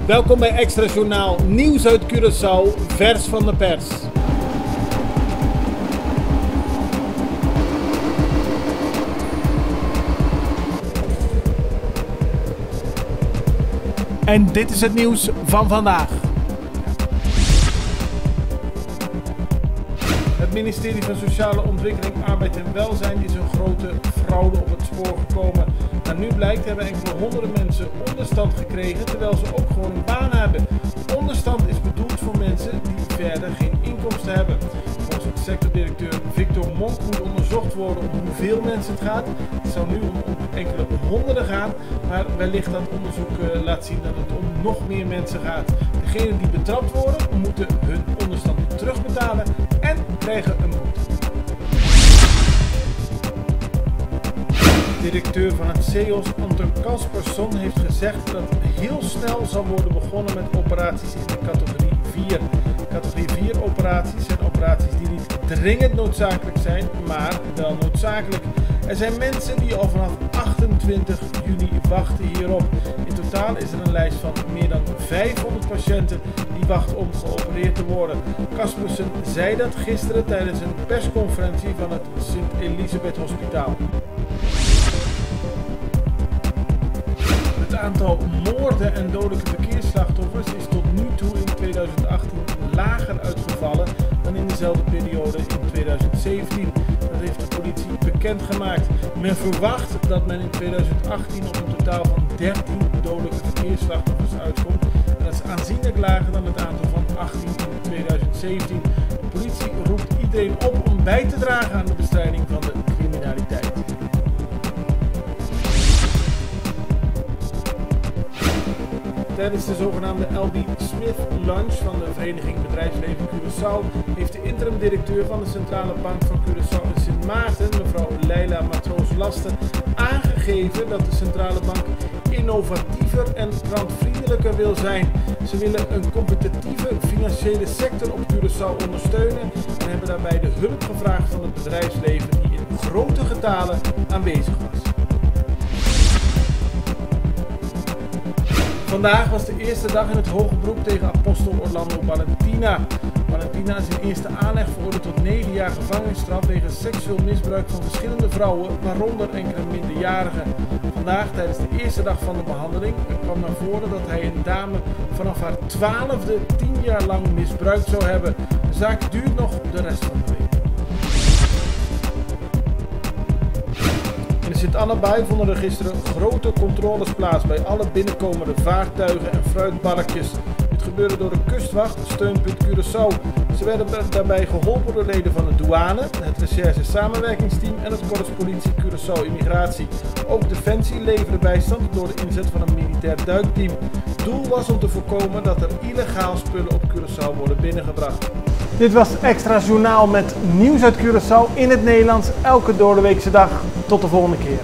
Welkom bij Extra Journaal, nieuws uit Curaçao, vers van de pers. En dit is het nieuws van vandaag. Het ministerie van Sociale Ontwikkeling, Arbeid en Welzijn is een grote fraude op het spoor gekomen. Maar nu blijkt hebben enkele honderden mensen onderstand gekregen terwijl ze ook gewoon een baan hebben. Onderstand is bedoeld voor mensen die verder geen inkomsten hebben. Volgens sectordirecteur Victor Monk moet onderzocht worden om hoeveel mensen het gaat. Het zou nu om enkele honderden gaan, maar wellicht dat onderzoek laat zien dat het om nog meer mensen gaat. Degenen die betrapt worden moeten hun onderstand terugbetalen en krijgen een boete. De directeur van het CEOS, Anton Kaspersson, heeft gezegd dat heel snel zal worden begonnen met operaties in de categorie 4. Categorie 4 operaties zijn operaties die niet dringend noodzakelijk zijn, maar wel noodzakelijk. Er zijn mensen die al vanaf 28 juni wachten hierop. In totaal is er een lijst van meer dan 500 patiënten die wachten om geopereerd te worden. Kaspersson zei dat gisteren tijdens een persconferentie van het Sint-Elisabeth Hospitaal. Het aantal moorden en dodelijke verkeersslachtoffers is tot nu toe in 2018 lager uitgevallen dan in dezelfde periode in 2017. Dat heeft de politie bekendgemaakt. Men verwacht dat men in 2018 op een totaal van 13 dodelijke verkeersslachtoffers uitkomt. En dat is aanzienlijk lager dan het aantal van 18 in 2017. De politie roept iedereen op om bij te dragen aan de bestrijding van de criminaliteit. Tijdens de zogenaamde LB Smith Lunch van de Vereniging Bedrijfsleven Curaçao heeft de interim-directeur van de Centrale Bank van Curaçao en Sint Maarten, mevrouw Leila Matroos-Lasten, aangegeven dat de Centrale Bank innovatiever en klantvriendelijker wil zijn. Ze willen een competitieve financiële sector op Curaçao ondersteunen en hebben daarbij de hulp gevraagd van het bedrijfsleven die in grote getalen aanwezig was. Vandaag was de eerste dag in het hoger beroep tegen apostel Orlando Valentina. Valentina is in eerste aanleg veroordeeld tot 9 jaar gevangenisstraf wegens seksueel misbruik van verschillende vrouwen, waaronder enkele minderjarigen. Vandaag, tijdens de eerste dag van de behandeling, kwam naar voren dat hij een dame vanaf haar 12e 10 jaar lang misbruikt zou hebben. De zaak duurt nog de rest van de week. In de Sint-Anna-baai vonden er gisteren grote controles plaats bij alle binnenkomende vaartuigen en fruitbalkjes. Dit gebeurde door de kustwacht, Steunpunt Curaçao. Ze werden daarbij geholpen door leden van de douane, het recherche samenwerkingsteam en het Korps Politie Curaçao Immigratie. Ook Defensie leverde bijstand door de inzet van een militair duikteam. Het doel was om te voorkomen dat er illegaal spullen op Curaçao worden binnengebracht. Dit was Extra Journaal met nieuws uit Curaçao in het Nederlands, elke doordeweekse dag. Tot de volgende keer.